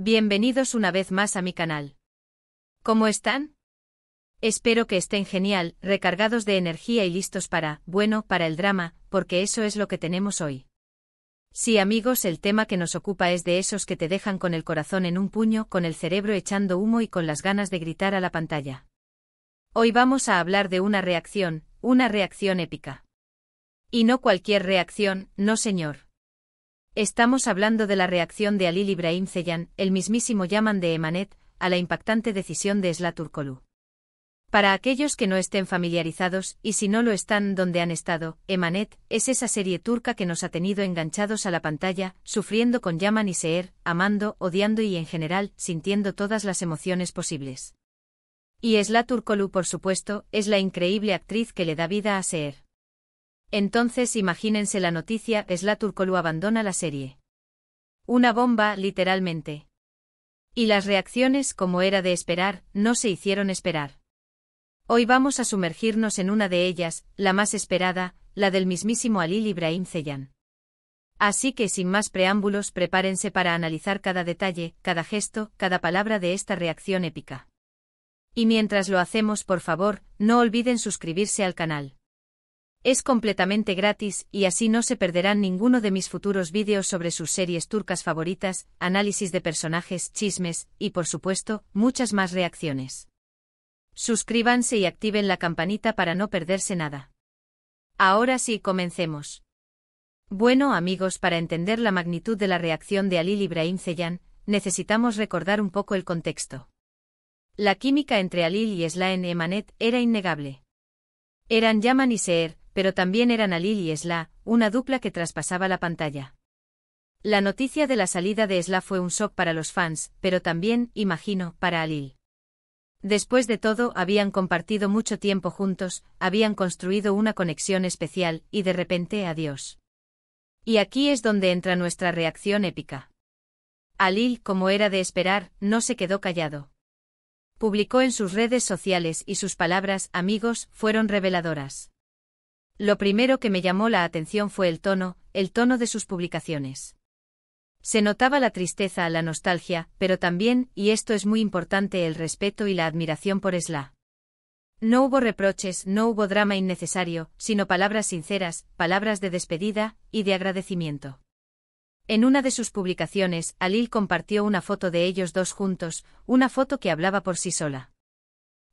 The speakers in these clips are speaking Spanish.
Bienvenidos una vez más a mi canal. ¿Cómo están? Espero que estén genial, recargados de energía y listos para el drama, porque eso es lo que tenemos hoy. Sí, amigos, el tema que nos ocupa es de esos que te dejan con el corazón en un puño, con el cerebro echando humo y con las ganas de gritar a la pantalla. Hoy vamos a hablar de una reacción épica. Y no cualquier reacción, no señor. Estamos hablando de la reacción de Halil İbrahimseyan, el mismísimo Yaman de Emanet, a la impactante decisión de Sıla Türkoğlu. Para aquellos que no estén familiarizados, y si no lo están donde han estado, Emanet es esa serie turca que nos ha tenido enganchados a la pantalla, sufriendo con Yaman y Seher, amando, odiando y en general, sintiendo todas las emociones posibles. Y Sıla Türkoğlu, por supuesto, es la increíble actriz que le da vida a Seher. Entonces imagínense la noticia: Sıla Türkoğlu abandona la serie. Una bomba, literalmente. Y las reacciones, como era de esperar, no se hicieron esperar. Hoy vamos a sumergirnos en una de ellas, la más esperada, la del mismísimo Halil İbrahimseyan. Así que sin más preámbulos, prepárense para analizar cada detalle, cada gesto, cada palabra de esta reacción épica. Y mientras lo hacemos, por favor, no olviden suscribirse al canal. Es completamente gratis, y así no se perderán ninguno de mis futuros vídeos sobre sus series turcas favoritas, análisis de personajes, chismes, y por supuesto, muchas más reacciones. Suscríbanse y activen la campanita para no perderse nada. Ahora sí, comencemos. Bueno, amigos, para entender la magnitud de la reacción de Halil İbrahimseyan, necesitamos recordar un poco el contexto. La química entre Halil y Sıla en Emanet era innegable. Eran Yaman y Seher, pero también eran Halil y Sıla, una dupla que traspasaba la pantalla. La noticia de la salida de Sıla fue un shock para los fans, pero también, imagino, para Halil. Después de todo, habían compartido mucho tiempo juntos, habían construido una conexión especial, y de repente, adiós. Y aquí es donde entra nuestra reacción épica. Halil, como era de esperar, no se quedó callado. Publicó en sus redes sociales y sus palabras, amigos, fueron reveladoras. Lo primero que me llamó la atención fue el tono de sus publicaciones. Se notaba la tristeza, la nostalgia, pero también, y esto es muy importante, el respeto y la admiración por Sıla. No hubo reproches, no hubo drama innecesario, sino palabras sinceras, palabras de despedida y de agradecimiento. En una de sus publicaciones, Halil compartió una foto de ellos dos juntos, una foto que hablaba por sí sola.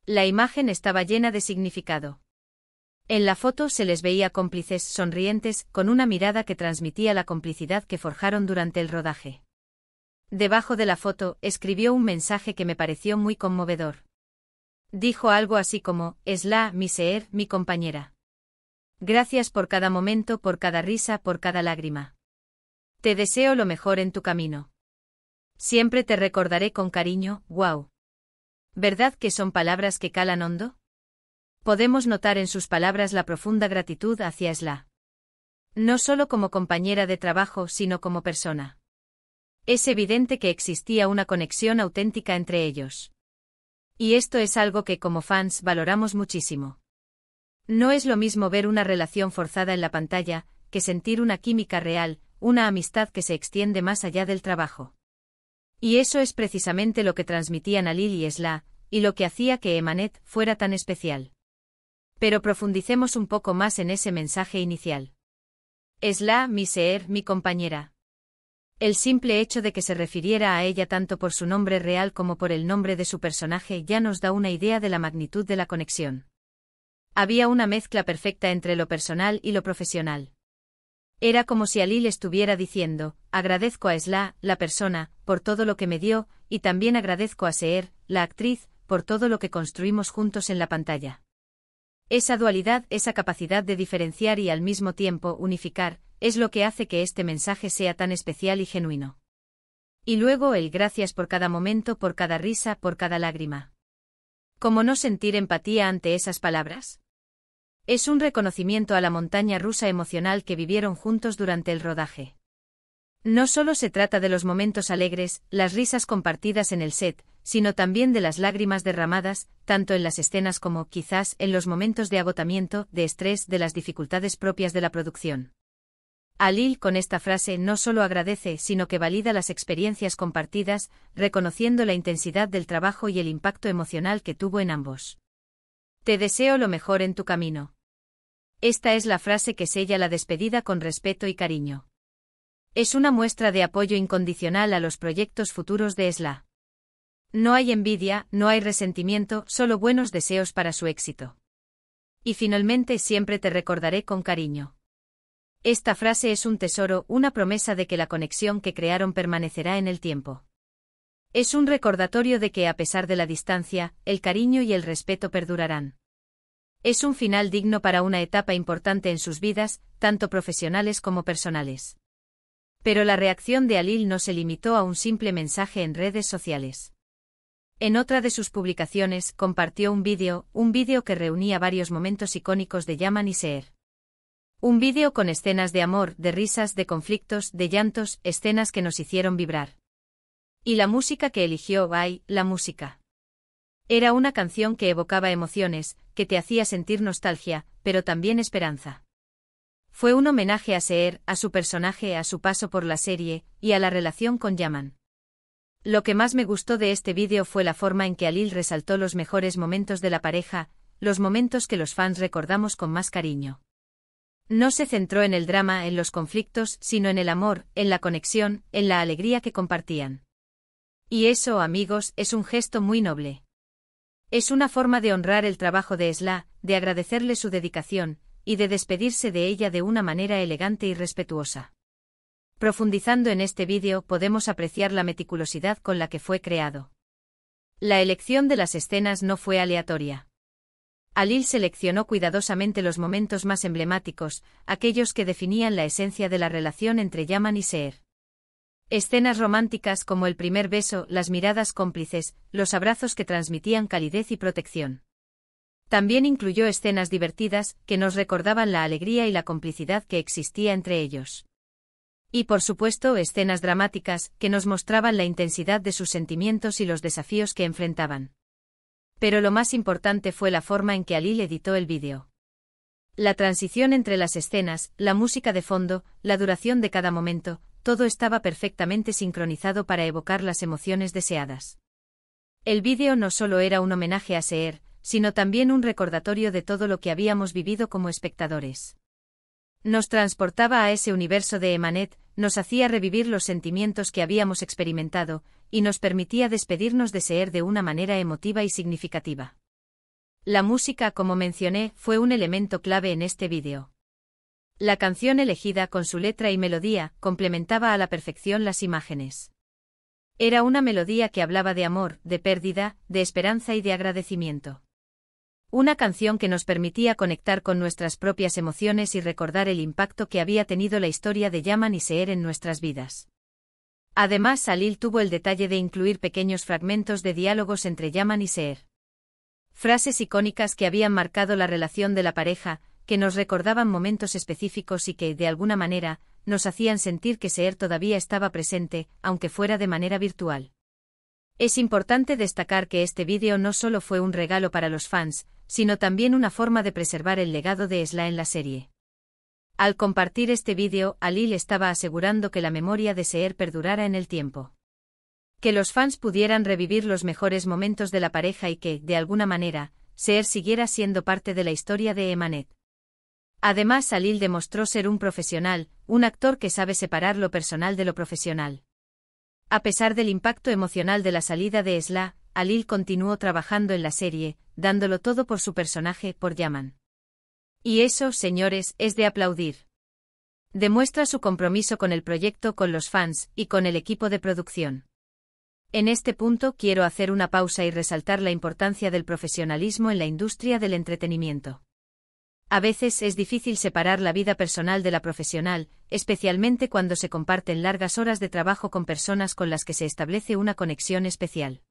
La imagen estaba llena de significado. En la foto se les veía cómplices, sonrientes, con una mirada que transmitía la complicidad que forjaron durante el rodaje. Debajo de la foto, escribió un mensaje que me pareció muy conmovedor. Dijo algo así como: Sıla, mi Seher, mi compañera. Gracias por cada momento, por cada risa, por cada lágrima. Te deseo lo mejor en tu camino. Siempre te recordaré con cariño. Wow. ¿Verdad que son palabras que calan hondo? Podemos notar en sus palabras la profunda gratitud hacia Sıla. No solo como compañera de trabajo, sino como persona. Es evidente que existía una conexión auténtica entre ellos. Y esto es algo que como fans valoramos muchísimo. No es lo mismo ver una relación forzada en la pantalla, que sentir una química real, una amistad que se extiende más allá del trabajo. Y eso es precisamente lo que transmitían Halil y Sıla, y lo que hacía que Emanet fuera tan especial. Pero profundicemos un poco más en ese mensaje inicial. Sıla, mi Seher, mi compañera. El simple hecho de que se refiriera a ella tanto por su nombre real como por el nombre de su personaje ya nos da una idea de la magnitud de la conexión. Había una mezcla perfecta entre lo personal y lo profesional. Era como si Halil estuviera diciendo: agradezco a Sıla, la persona, por todo lo que me dio, y también agradezco a Seher, la actriz, por todo lo que construimos juntos en la pantalla. Esa dualidad, esa capacidad de diferenciar y al mismo tiempo unificar, es lo que hace que este mensaje sea tan especial y genuino. Y luego el gracias por cada momento, por cada risa, por cada lágrima. ¿Cómo no sentir empatía ante esas palabras? Es un reconocimiento a la montaña rusa emocional que vivieron juntos durante el rodaje. No solo se trata de los momentos alegres, las risas compartidas en el set, sino también de las lágrimas derramadas, tanto en las escenas como, quizás, en los momentos de agotamiento, de estrés, de las dificultades propias de la producción. Alil con esta frase no solo agradece sino que valida las experiencias compartidas, reconociendo la intensidad del trabajo y el impacto emocional que tuvo en ambos. Te deseo lo mejor en tu camino. Esta es la frase que sella la despedida con respeto y cariño. Es una muestra de apoyo incondicional a los proyectos futuros de Esla. No hay envidia, no hay resentimiento, solo buenos deseos para su éxito. Y finalmente siempre te recordaré con cariño. Esta frase es un tesoro, una promesa de que la conexión que crearon permanecerá en el tiempo. Es un recordatorio de que a pesar de la distancia, el cariño y el respeto perdurarán. Es un final digno para una etapa importante en sus vidas, tanto profesionales como personales. Pero la reacción de Alil no se limitó a un simple mensaje en redes sociales. En otra de sus publicaciones compartió un vídeo que reunía varios momentos icónicos de Yaman y Seher. Un vídeo con escenas de amor, de risas, de conflictos, de llantos, escenas que nos hicieron vibrar. Y la música que eligió la música. Era una canción que evocaba emociones, que te hacía sentir nostalgia, pero también esperanza. Fue un homenaje a Seher, a su personaje, a su paso por la serie, y a la relación con Yaman. Lo que más me gustó de este vídeo fue la forma en que Alil resaltó los mejores momentos de la pareja, los momentos que los fans recordamos con más cariño. No se centró en el drama, en los conflictos, sino en el amor, en la conexión, en la alegría que compartían. Y eso, amigos, es un gesto muy noble. Es una forma de honrar el trabajo de Esla, de agradecerle su dedicación, y de despedirse de ella de una manera elegante y respetuosa. Profundizando en este vídeo podemos apreciar la meticulosidad con la que fue creado. La elección de las escenas no fue aleatoria. Alil seleccionó cuidadosamente los momentos más emblemáticos, aquellos que definían la esencia de la relación entre Yaman y Seher. Escenas románticas como el primer beso, las miradas cómplices, los abrazos que transmitían calidez y protección. También incluyó escenas divertidas, que nos recordaban la alegría y la complicidad que existía entre ellos. Y por supuesto escenas dramáticas, que nos mostraban la intensidad de sus sentimientos y los desafíos que enfrentaban. Pero lo más importante fue la forma en que Alil editó el vídeo. La transición entre las escenas, la música de fondo, la duración de cada momento, todo estaba perfectamente sincronizado para evocar las emociones deseadas. El vídeo no solo era un homenaje a Seher, sino también un recordatorio de todo lo que habíamos vivido como espectadores. Nos transportaba a ese universo de Emanet, nos hacía revivir los sentimientos que habíamos experimentado, y nos permitía despedirnos de Seher de una manera emotiva y significativa. La música, como mencioné, fue un elemento clave en este vídeo. La canción elegida con su letra y melodía complementaba a la perfección las imágenes. Era una melodía que hablaba de amor, de pérdida, de esperanza y de agradecimiento. Una canción que nos permitía conectar con nuestras propias emociones y recordar el impacto que había tenido la historia de Yaman y Seher en nuestras vidas. Además, Alil tuvo el detalle de incluir pequeños fragmentos de diálogos entre Yaman y Seher. Frases icónicas que habían marcado la relación de la pareja, que nos recordaban momentos específicos y que, de alguna manera, nos hacían sentir que Seher todavía estaba presente, aunque fuera de manera virtual. Es importante destacar que este vídeo no solo fue un regalo para los fans, sino también una forma de preservar el legado de Esla en la serie. Al compartir este vídeo, Alil estaba asegurando que la memoria de Seher perdurara en el tiempo. Que los fans pudieran revivir los mejores momentos de la pareja y que, de alguna manera, Seher siguiera siendo parte de la historia de Emanet. Además, Alil demostró ser un profesional, un actor que sabe separar lo personal de lo profesional. A pesar del impacto emocional de la salida de Esla, Alil continuó trabajando en la serie, dándolo todo por su personaje, por Yaman. Y eso, señores, es de aplaudir. Demuestra su compromiso con el proyecto, con los fans, y con el equipo de producción. En este punto quiero hacer una pausa y resaltar la importancia del profesionalismo en la industria del entretenimiento. A veces es difícil separar la vida personal de la profesional, especialmente cuando se comparten largas horas de trabajo con personas con las que se establece una conexión especial.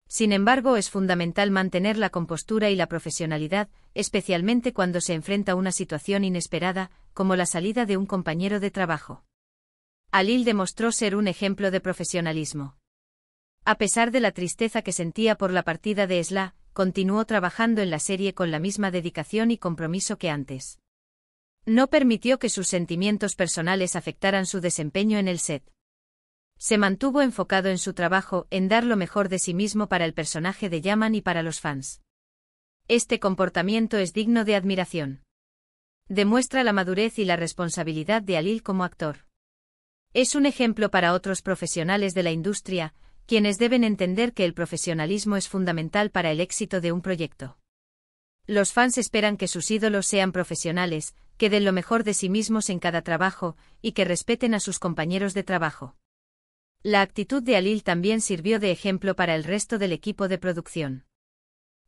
Sin embargo, es fundamental mantener la compostura y la profesionalidad, especialmente cuando se enfrenta una situación inesperada, como la salida de un compañero de trabajo. Alil demostró ser un ejemplo de profesionalismo. A pesar de la tristeza que sentía por la partida de Esla, continuó trabajando en la serie con la misma dedicación y compromiso que antes. No permitió que sus sentimientos personales afectaran su desempeño en el set. Se mantuvo enfocado en su trabajo, en dar lo mejor de sí mismo para el personaje de Yaman y para los fans. Este comportamiento es digno de admiración. Demuestra la madurez y la responsabilidad de Alil como actor. Es un ejemplo para otros profesionales de la industria, quienes deben entender que el profesionalismo es fundamental para el éxito de un proyecto. Los fans esperan que sus ídolos sean profesionales, que den lo mejor de sí mismos en cada trabajo, y que respeten a sus compañeros de trabajo. La actitud de Alil también sirvió de ejemplo para el resto del equipo de producción.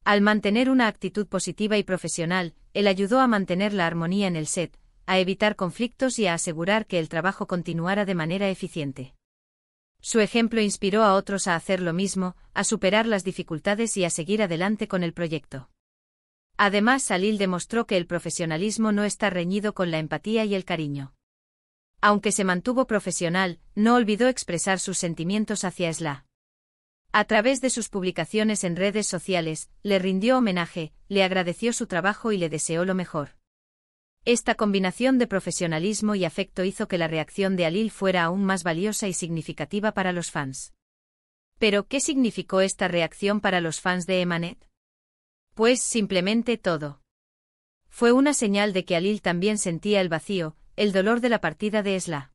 Al mantener una actitud positiva y profesional, él ayudó a mantener la armonía en el set, a evitar conflictos y a asegurar que el trabajo continuara de manera eficiente. Su ejemplo inspiró a otros a hacer lo mismo, a superar las dificultades y a seguir adelante con el proyecto. Además, Alil demostró que el profesionalismo no está reñido con la empatía y el cariño. Aunque se mantuvo profesional, no olvidó expresar sus sentimientos hacia Esla. A través de sus publicaciones en redes sociales, le rindió homenaje, le agradeció su trabajo y le deseó lo mejor. Esta combinación de profesionalismo y afecto hizo que la reacción de Alil fuera aún más valiosa y significativa para los fans. ¿Pero qué significó esta reacción para los fans de Emanet? Pues simplemente todo. Fue una señal de que Alil también sentía el vacío, el dolor de la partida de Esla.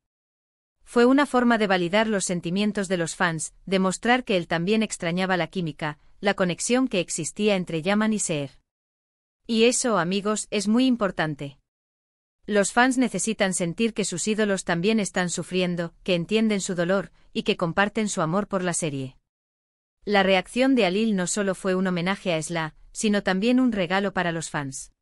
Fue una forma de validar los sentimientos de los fans, demostrar que él también extrañaba la química, la conexión que existía entre Yaman y Seher. Y eso, amigos, es muy importante. Los fans necesitan sentir que sus ídolos también están sufriendo, que entienden su dolor, y que comparten su amor por la serie. La reacción de Alil no solo fue un homenaje a Esla, sino también un regalo para los fans.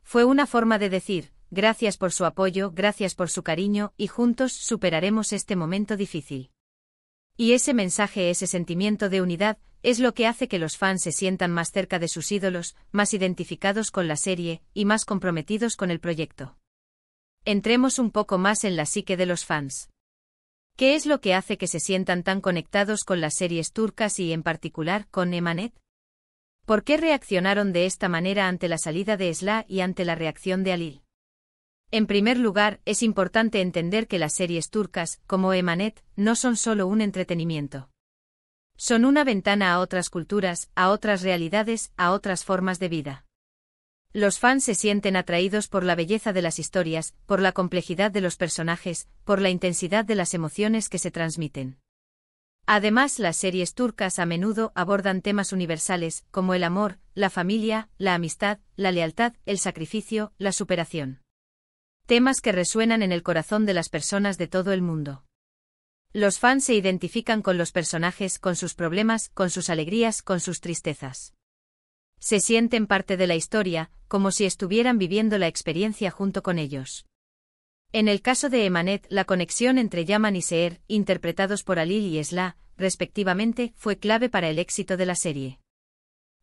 Fue una forma de decir, gracias por su apoyo, gracias por su cariño, y juntos superaremos este momento difícil. Y ese mensaje, ese sentimiento de unidad, es lo que hace que los fans se sientan más cerca de sus ídolos, más identificados con la serie, y más comprometidos con el proyecto. Entremos un poco más en la psique de los fans. ¿Qué es lo que hace que se sientan tan conectados con las series turcas y en particular con Emanet? ¿Por qué reaccionaron de esta manera ante la salida de Esla y ante la reacción de Alil? En primer lugar, es importante entender que las series turcas, como Emanet, no son solo un entretenimiento. Son una ventana a otras culturas, a otras realidades, a otras formas de vida. Los fans se sienten atraídos por la belleza de las historias, por la complejidad de los personajes, por la intensidad de las emociones que se transmiten. Además, las series turcas a menudo abordan temas universales, como el amor, la familia, la amistad, la lealtad, el sacrificio, la superación. Temas que resuenan en el corazón de las personas de todo el mundo. Los fans se identifican con los personajes, con sus problemas, con sus alegrías, con sus tristezas. Se sienten parte de la historia, como si estuvieran viviendo la experiencia junto con ellos. En el caso de Emanet, la conexión entre Yaman y Seher, interpretados por Alil y Esla, respectivamente, fue clave para el éxito de la serie.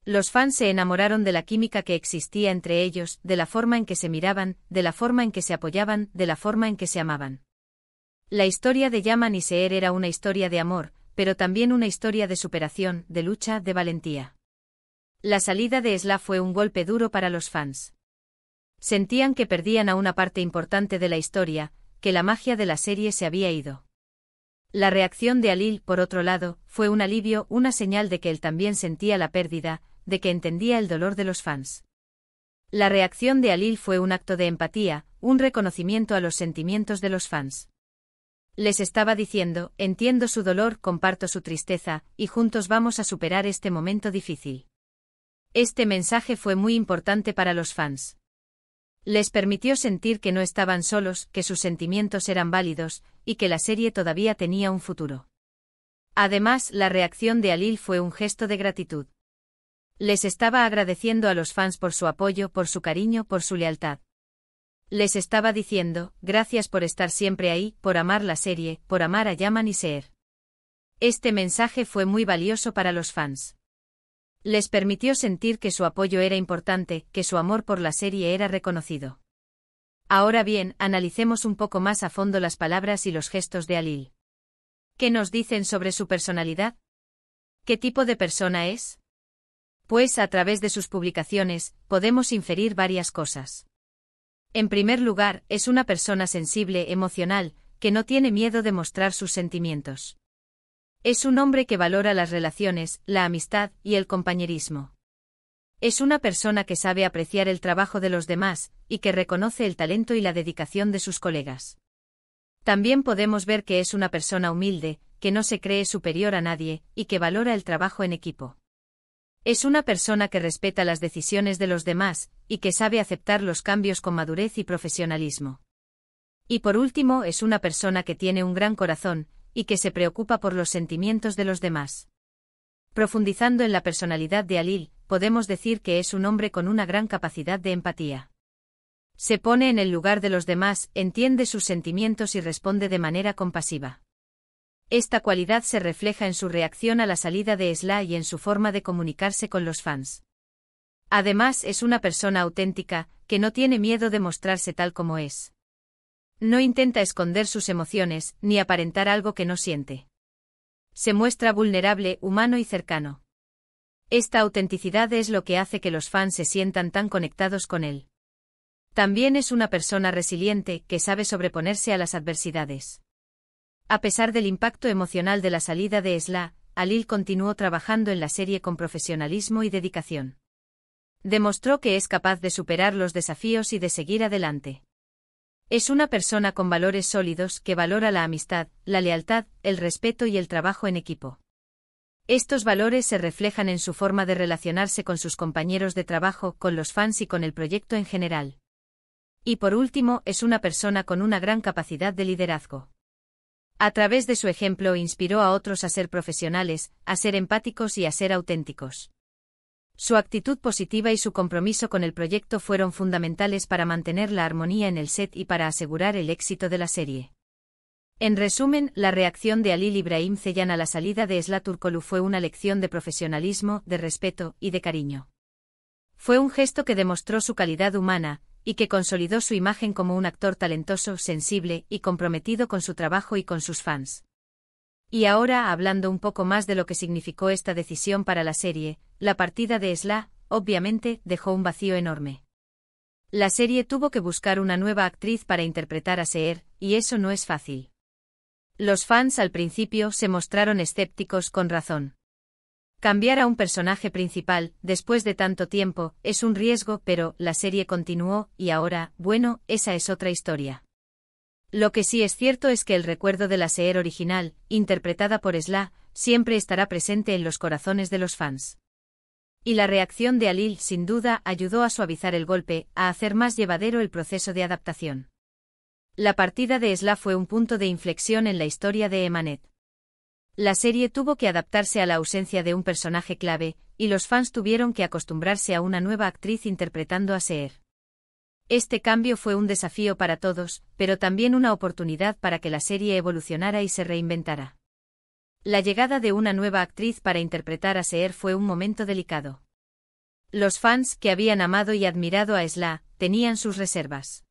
Los fans se enamoraron de la química que existía entre ellos, de la forma en que se miraban, de la forma en que se apoyaban, de la forma en que se amaban. La historia de Yaman y Seher era una historia de amor, pero también una historia de superación, de lucha, de valentía. La salida de Esla fue un golpe duro para los fans. Sentían que perdían a una parte importante de la historia, que la magia de la serie se había ido. La reacción de Alil, por otro lado, fue un alivio, una señal de que él también sentía la pérdida, de que entendía el dolor de los fans. La reacción de Alil fue un acto de empatía, un reconocimiento a los sentimientos de los fans. Les estaba diciendo, entiendo su dolor, comparto su tristeza, y juntos vamos a superar este momento difícil. Este mensaje fue muy importante para los fans. Les permitió sentir que no estaban solos, que sus sentimientos eran válidos, y que la serie todavía tenía un futuro. Además, la reacción de Alil fue un gesto de gratitud. Les estaba agradeciendo a los fans por su apoyo, por su cariño, por su lealtad. Les estaba diciendo, gracias por estar siempre ahí, por amar la serie, por amar a Yaman y Seher. Este mensaje fue muy valioso para los fans. Les permitió sentir que su apoyo era importante, que su amor por la serie era reconocido. Ahora bien, analicemos un poco más a fondo las palabras y los gestos de Alil. ¿Qué nos dicen sobre su personalidad? ¿Qué tipo de persona es? Pues a través de sus publicaciones, podemos inferir varias cosas. En primer lugar, es una persona sensible, emocional, que no tiene miedo de mostrar sus sentimientos. Es un hombre que valora las relaciones, la amistad y el compañerismo. Es una persona que sabe apreciar el trabajo de los demás, y que reconoce el talento y la dedicación de sus colegas. También podemos ver que es una persona humilde, que no se cree superior a nadie, y que valora el trabajo en equipo. Es una persona que respeta las decisiones de los demás, y que sabe aceptar los cambios con madurez y profesionalismo. Y por último, es una persona que tiene un gran corazón, y que se preocupa por los sentimientos de los demás. Profundizando en la personalidad de Alil, podemos decir que es un hombre con una gran capacidad de empatía. Se pone en el lugar de los demás, entiende sus sentimientos y responde de manera compasiva. Esta cualidad se refleja en su reacción a la salida de Sla y en su forma de comunicarse con los fans. Además, es una persona auténtica, que no tiene miedo de mostrarse tal como es. No intenta esconder sus emociones, ni aparentar algo que no siente. Se muestra vulnerable, humano y cercano. Esta autenticidad es lo que hace que los fans se sientan tan conectados con él. También es una persona resiliente, que sabe sobreponerse a las adversidades. A pesar del impacto emocional de la salida de Sla, Alil continuó trabajando en la serie con profesionalismo y dedicación. Demostró que es capaz de superar los desafíos y de seguir adelante. Es una persona con valores sólidos que valora la amistad, la lealtad, el respeto y el trabajo en equipo. Estos valores se reflejan en su forma de relacionarse con sus compañeros de trabajo, con los fans y con el proyecto en general. Y por último, es una persona con una gran capacidad de liderazgo. A través de su ejemplo inspiró a otros a ser profesionales, a ser empáticos y a ser auténticos. Su actitud positiva y su compromiso con el proyecto fueron fundamentales para mantener la armonía en el set y para asegurar el éxito de la serie. En resumen, la reacción de Alil Ibrahim Ceylan a la salida de Sla Turkoglu fue una lección de profesionalismo, de respeto y de cariño. Fue un gesto que demostró su calidad humana, y que consolidó su imagen como un actor talentoso, sensible y comprometido con su trabajo y con sus fans. Y ahora, hablando un poco más de lo que significó esta decisión para la serie, la partida de Sla, obviamente, dejó un vacío enorme. La serie tuvo que buscar una nueva actriz para interpretar a Seher, y eso no es fácil. Los fans al principio se mostraron escépticos con razón. Cambiar a un personaje principal, después de tanto tiempo, es un riesgo, pero la serie continuó, y ahora, bueno, esa es otra historia. Lo que sí es cierto es que el recuerdo de la Seher original, interpretada por Sla, siempre estará presente en los corazones de los fans. Y la reacción de Alil, sin duda, ayudó a suavizar el golpe, a hacer más llevadero el proceso de adaptación. La partida de Sla fue un punto de inflexión en la historia de Emanet. La serie tuvo que adaptarse a la ausencia de un personaje clave, y los fans tuvieron que acostumbrarse a una nueva actriz interpretando a Seher. Este cambio fue un desafío para todos, pero también una oportunidad para que la serie evolucionara y se reinventara. La llegada de una nueva actriz para interpretar a Seher fue un momento delicado. Los fans, que habían amado y admirado a Sla, tenían sus reservas.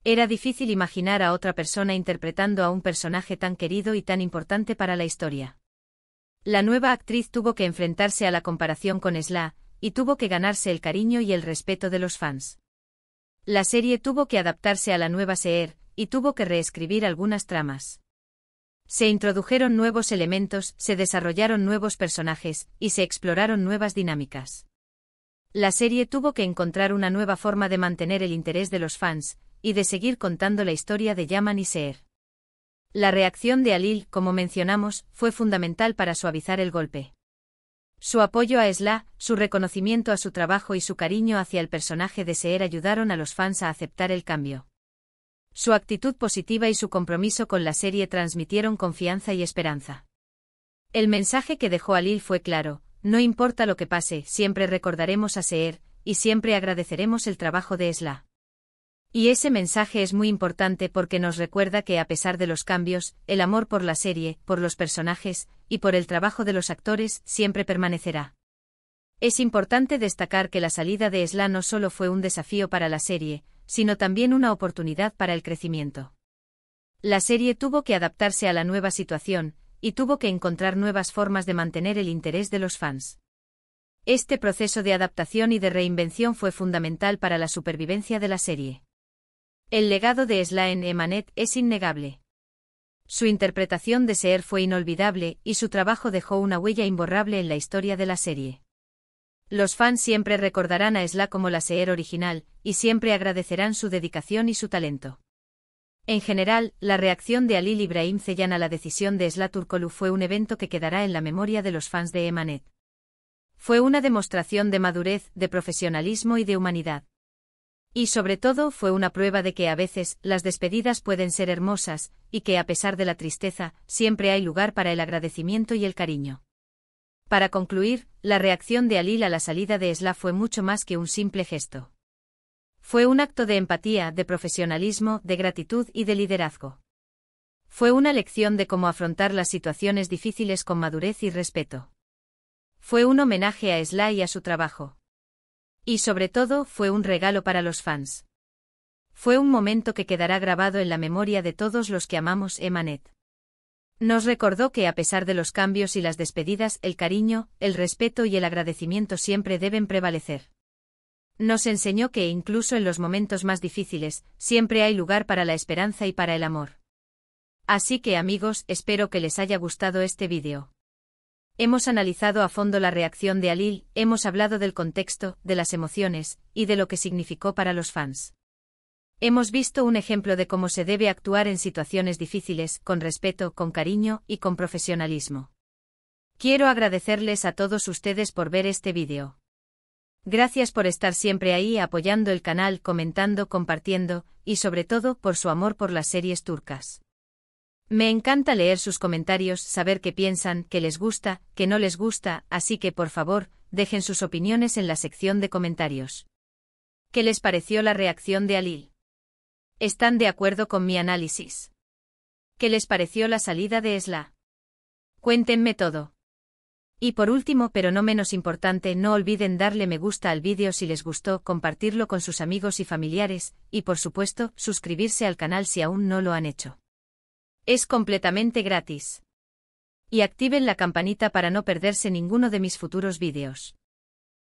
Era difícil imaginar a otra persona interpretando a un personaje tan querido y tan importante para la historia. La nueva actriz tuvo que enfrentarse a la comparación con Sla, y tuvo que ganarse el cariño y el respeto de los fans. La serie tuvo que adaptarse a la nueva Seher, y tuvo que reescribir algunas tramas. Se introdujeron nuevos elementos, se desarrollaron nuevos personajes, y se exploraron nuevas dinámicas. La serie tuvo que encontrar una nueva forma de mantener el interés de los fans, y de seguir contando la historia de Yaman y Seher. La reacción de Alil, como mencionamos, fue fundamental para suavizar el golpe. Su apoyo a Sla, su reconocimiento a su trabajo y su cariño hacia el personaje de Seher ayudaron a los fans a aceptar el cambio. Su actitud positiva y su compromiso con la serie transmitieron confianza y esperanza. El mensaje que dejó Alil fue claro: no importa lo que pase, siempre recordaremos a Seher, y siempre agradeceremos el trabajo de Sla. Y ese mensaje es muy importante porque nos recuerda que a pesar de los cambios, el amor por la serie, por los personajes, y por el trabajo de los actores, siempre permanecerá. Es importante destacar que la salida de Sla no solo fue un desafío para la serie, sino también una oportunidad para el crecimiento. La serie tuvo que adaptarse a la nueva situación, y tuvo que encontrar nuevas formas de mantener el interés de los fans. Este proceso de adaptación y de reinvención fue fundamental para la supervivencia de la serie. El legado de Esla en Emanet es innegable. Su interpretación de Seer fue inolvidable y su trabajo dejó una huella imborrable en la historia de la serie. Los fans siempre recordarán a Esla como la Seer original, y siempre agradecerán su dedicación y su talento. En general, la reacción de Halil Ibrahim Ceylan a la decisión de Esla Turkoglu fue un evento que quedará en la memoria de los fans de Emanet. Fue una demostración de madurez, de profesionalismo y de humanidad. Y sobre todo fue una prueba de que a veces las despedidas pueden ser hermosas, y que a pesar de la tristeza, siempre hay lugar para el agradecimiento y el cariño. Para concluir, la reacción de Halil a la salida de Esla fue mucho más que un simple gesto. Fue un acto de empatía, de profesionalismo, de gratitud y de liderazgo. Fue una lección de cómo afrontar las situaciones difíciles con madurez y respeto. Fue un homenaje a Esla y a su trabajo. Y sobre todo fue un regalo para los fans. Fue un momento que quedará grabado en la memoria de todos los que amamos Emanet. Nos recordó que a pesar de los cambios y las despedidas, el cariño, el respeto y el agradecimiento siempre deben prevalecer. Nos enseñó que incluso en los momentos más difíciles, siempre hay lugar para la esperanza y para el amor. Así que amigos, espero que les haya gustado este vídeo. Hemos analizado a fondo la reacción de Halil, hemos hablado del contexto, de las emociones, y de lo que significó para los fans. Hemos visto un ejemplo de cómo se debe actuar en situaciones difíciles, con respeto, con cariño y con profesionalismo. Quiero agradecerles a todos ustedes por ver este vídeo. Gracias por estar siempre ahí apoyando el canal, comentando, compartiendo, y sobre todo por su amor por las series turcas. Me encanta leer sus comentarios, saber qué piensan, qué les gusta, qué no les gusta, así que por favor, dejen sus opiniones en la sección de comentarios. ¿Qué les pareció la reacción de Halil? ¿Están de acuerdo con mi análisis? ¿Qué les pareció la salida de Esla? Cuéntenme todo. Y por último, pero no menos importante, no olviden darle me gusta al vídeo si les gustó, compartirlo con sus amigos y familiares, y por supuesto, suscribirse al canal si aún no lo han hecho. Es completamente gratis. Y activen la campanita para no perderse ninguno de mis futuros vídeos.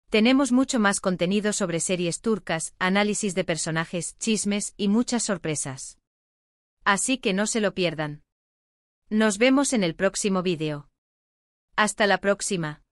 Tenemos mucho más contenido sobre series turcas, análisis de personajes, chismes y muchas sorpresas. Así que no se lo pierdan. Nos vemos en el próximo vídeo. Hasta la próxima.